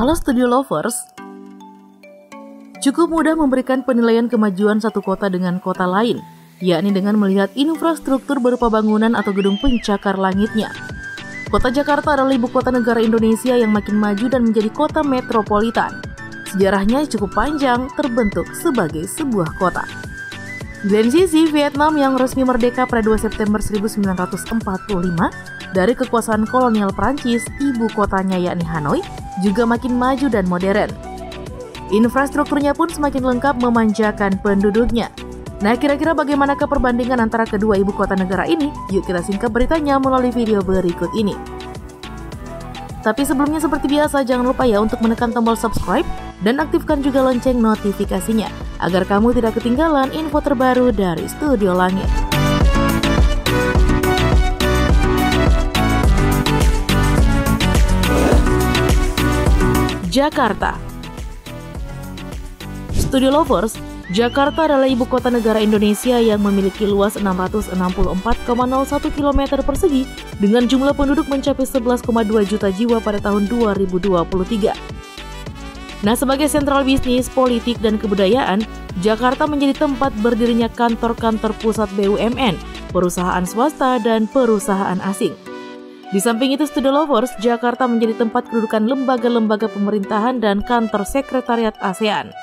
Halo Studio Lovers, cukup mudah memberikan penilaian kemajuan satu kota dengan kota lain, yakni dengan melihat infrastruktur berupa bangunan atau gedung pencakar langitnya. Kota Jakarta adalah ibu kota negara Indonesia yang makin maju dan menjadi kota metropolitan. Sejarahnya cukup panjang, terbentuk sebagai sebuah kota. Di lain sisi, Vietnam yang resmi merdeka pada 2 September 1945 dari kekuasaan kolonial Prancis, ibu kotanya yakni Hanoi, juga makin maju dan modern. Infrastrukturnya pun semakin lengkap memanjakan penduduknya. Nah, kira-kira bagaimanakah perbandingan antara kedua ibu kota negara ini? Yuk kita singkap beritanya melalui video berikut ini. Tapi sebelumnya seperti biasa, jangan lupa ya untuk menekan tombol subscribe dan aktifkan juga lonceng notifikasinya agar kamu tidak ketinggalan info terbaru dari Studio Langit. Jakarta. Studio Lovers, Jakarta adalah ibu kota negara Indonesia yang memiliki luas 664,01 km persegi dengan jumlah penduduk mencapai 11,2 juta jiwa pada tahun 2023. Nah, sebagai sentral bisnis, politik, dan kebudayaan, Jakarta menjadi tempat berdirinya kantor-kantor pusat BUMN, perusahaan swasta, dan perusahaan asing. Di samping itu, Studio Lovers, Jakarta menjadi tempat kedudukan lembaga-lembaga pemerintahan dan kantor sekretariat ASEAN.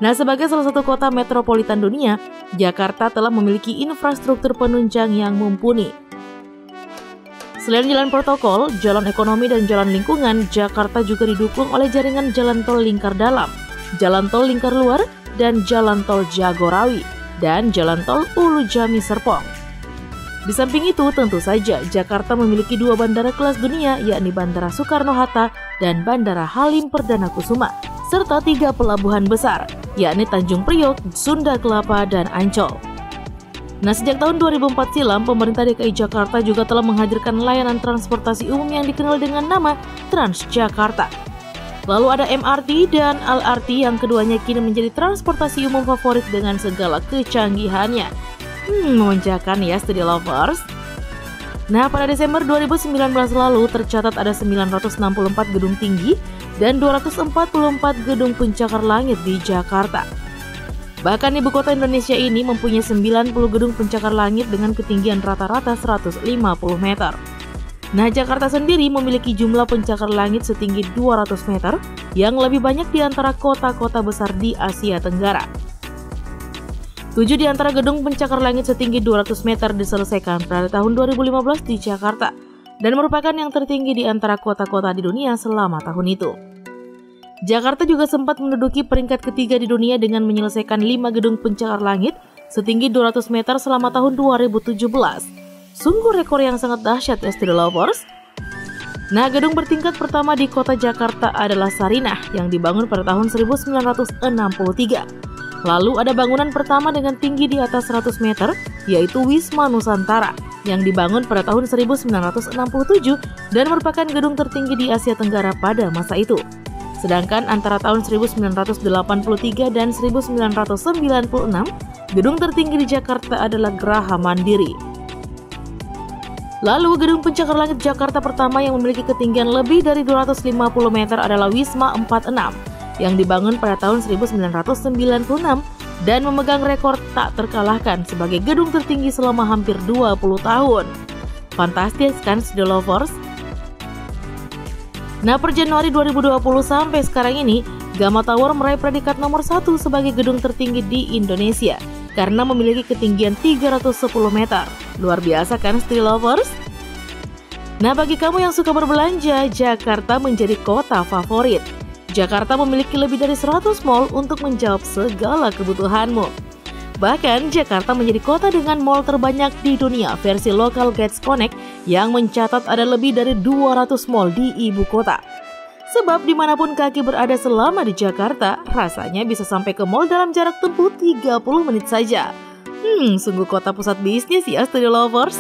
Nah, sebagai salah satu kota metropolitan dunia, Jakarta telah memiliki infrastruktur penunjang yang mumpuni. Selain jalan protokol, jalan ekonomi, dan jalan lingkungan, Jakarta juga didukung oleh jaringan jalan tol lingkar dalam, jalan tol lingkar luar, dan jalan tol Jagorawi, dan jalan tol Ulu Jami Serpong. Di samping itu, tentu saja Jakarta memiliki dua bandara kelas dunia, yakni Bandara Soekarno-Hatta dan Bandara Halim Perdana Kusuma, serta 3 pelabuhan besar, yakni Tanjung Priok, Sunda Kelapa, dan Ancol. Nah, sejak tahun 2004 silam, pemerintah DKI Jakarta juga telah menghadirkan layanan transportasi umum yang dikenal dengan nama Transjakarta. Lalu ada MRT dan LRT yang keduanya kini menjadi transportasi umum favorit dengan segala kecanggihannya. Memanjakan ya Studio Lovers. Nah, pada Desember 2019 lalu tercatat ada 964 gedung tinggi dan 244 gedung pencakar langit di Jakarta. Bahkan ibu kota Indonesia ini mempunyai 90 gedung pencakar langit dengan ketinggian rata-rata 150 meter. Nah, Jakarta sendiri memiliki jumlah pencakar langit setinggi 200 meter yang lebih banyak di antara kota-kota besar di Asia Tenggara. 7 di antara gedung pencakar langit setinggi 200 meter diselesaikan pada tahun 2015 di Jakarta dan merupakan yang tertinggi di antara kota-kota di dunia selama tahun itu. Jakarta juga sempat menduduki peringkat ketiga di dunia dengan menyelesaikan 5 gedung pencakar langit setinggi 200 meter selama tahun 2017. Sungguh rekor yang sangat dahsyat ya Studio Lovers. Nah, gedung bertingkat pertama di kota Jakarta adalah Sarinah yang dibangun pada tahun 1963. Lalu ada bangunan pertama dengan tinggi di atas 100 meter, yaitu Wisma Nusantara, yang dibangun pada tahun 1967 dan merupakan gedung tertinggi di Asia Tenggara pada masa itu. Sedangkan antara tahun 1983 dan 1996, gedung tertinggi di Jakarta adalah Geraha Mandiri. Lalu gedung pencakar langit Jakarta pertama yang memiliki ketinggian lebih dari 250 meter adalah Wisma 46, yang dibangun pada tahun 1996 dan memegang rekor tak terkalahkan sebagai gedung tertinggi selama hampir 20 tahun. Fantastis kan Studio Lovers? Nah, per Januari 2020 sampai sekarang ini, Gamma Tower meraih predikat nomor 1 sebagai gedung tertinggi di Indonesia karena memiliki ketinggian 310 meter. Luar biasa kan Studio Lovers? Nah, bagi kamu yang suka berbelanja, Jakarta menjadi kota favorit. Jakarta memiliki lebih dari 100 mall untuk menjawab segala kebutuhanmu. Bahkan, Jakarta menjadi kota dengan mall terbanyak di dunia versi Local Gates Connect yang mencatat ada lebih dari 200 mall di ibu kota. Sebab dimanapun kaki berada selama di Jakarta, rasanya bisa sampai ke mall dalam jarak tempuh 30 menit saja. Sungguh kota pusat bisnis ya Studio Lovers.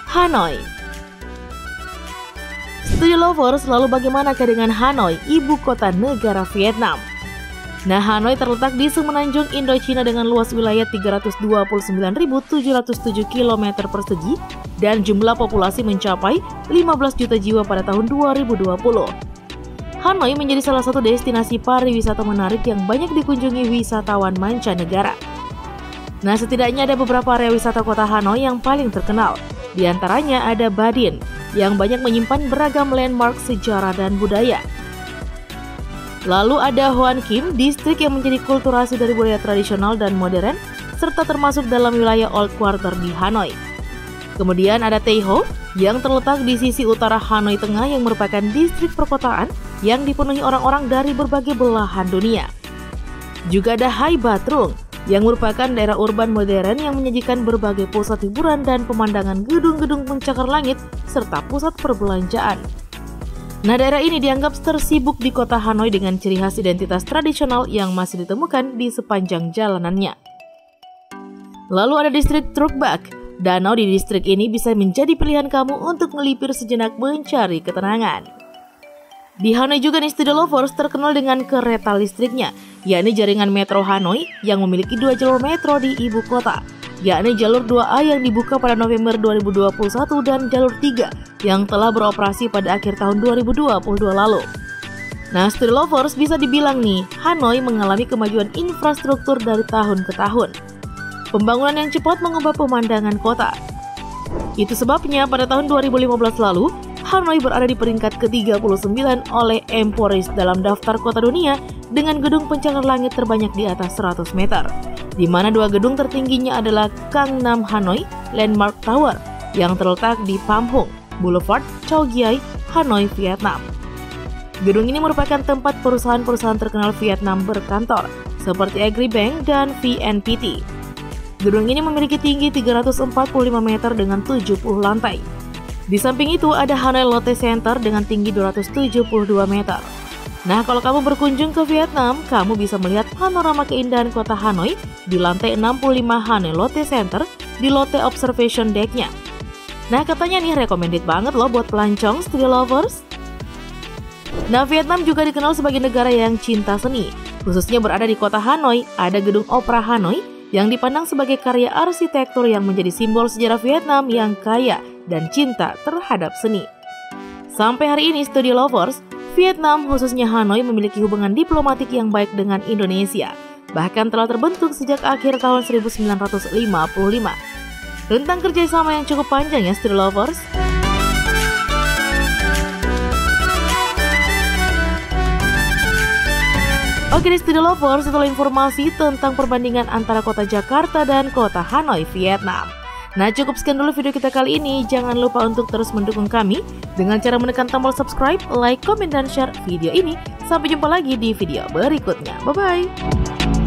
Hanoi. Studio Lovers, lalu bagaimanakah dengan Hanoi, ibu kota negara Vietnam? Nah, Hanoi terletak di semenanjung Indochina dengan luas wilayah 329.707 km persegi dan jumlah populasi mencapai 15 juta jiwa pada tahun 2020. Hanoi menjadi salah satu destinasi pariwisata menarik yang banyak dikunjungi wisatawan mancanegara. Nah, setidaknya ada beberapa area wisata kota Hanoi yang paling terkenal. Di antaranya ada Ba Dinh, yang banyak menyimpan beragam landmark sejarah dan budaya. Lalu ada Hoan Kim, distrik yang menjadi kulturasi dari budaya tradisional dan modern, serta termasuk dalam wilayah Old Quarter di Hanoi. Kemudian ada Tay Ho, yang terletak di sisi utara Hanoi Tengah yang merupakan distrik perkotaan yang dipenuhi orang-orang dari berbagai belahan dunia. Juga ada Hai Ba Trung, yang merupakan daerah urban modern yang menyajikan berbagai pusat hiburan dan pemandangan gedung-gedung pencakar langit serta pusat perbelanjaan. Nah, daerah ini dianggap tersibuk di kota Hanoi dengan ciri khas identitas tradisional yang masih ditemukan di sepanjang jalanannya. Lalu ada distrik Truc Bac. Danau di distrik ini bisa menjadi pilihan kamu untuk melipir sejenak mencari ketenangan. Di Hanoi juga nih, Studio Lovers terkenal dengan kereta listriknya, yakni jaringan Metro Hanoi yang memiliki 2 jalur metro di ibu kota, yakni jalur 2A yang dibuka pada November 2021 dan jalur 3 yang telah beroperasi pada akhir tahun 2022 lalu. Nah, Studio Lovers bisa dibilang nih, Hanoi mengalami kemajuan infrastruktur dari tahun ke tahun. Pembangunan yang cepat mengubah pemandangan kota. Itu sebabnya pada tahun 2015 lalu, Hanoi berada di peringkat ke-39 oleh Emporis dalam daftar kota dunia dengan gedung pencakar langit terbanyak di atas 100 meter, di mana 2 gedung tertingginya adalah Kang Nam Hanoi Landmark Tower yang terletak di Pham Hung Boulevard, Chow Giay, Hanoi, Vietnam. Gedung ini merupakan tempat perusahaan-perusahaan terkenal Vietnam berkantor, seperti Agribank dan VNPT. Gedung ini memiliki tinggi 345 meter dengan 70 lantai. Di samping itu ada Hanoi Lotte Center dengan tinggi 272 meter. Nah, kalau kamu berkunjung ke Vietnam, kamu bisa melihat panorama keindahan kota Hanoi di lantai 65 Hanoi Lotte Center di Lotte Observation Deck-nya. Nah, katanya nih recommended banget loh buat pelancong Studio Lovers. Nah, Vietnam juga dikenal sebagai negara yang cinta seni. Khususnya berada di kota Hanoi, ada gedung Opera Hanoi yang dipandang sebagai karya arsitektur yang menjadi simbol sejarah Vietnam yang kaya dan cinta terhadap seni. Sampai hari ini, Studio Lovers, Vietnam khususnya Hanoi memiliki hubungan diplomatik yang baik dengan Indonesia. Bahkan telah terbentuk sejak akhir tahun 1955. Rentang kerjasama yang cukup panjang ya, Studio Lovers. Oke deh, Studio Lovers, setelah informasi tentang perbandingan antara kota Jakarta dan kota Hanoi, Vietnam. Nah, cukup sekian dulu video kita kali ini. Jangan lupa untuk terus mendukung kami dengan cara menekan tombol subscribe, like, komen, dan share video ini. Sampai jumpa lagi di video berikutnya. Bye-bye.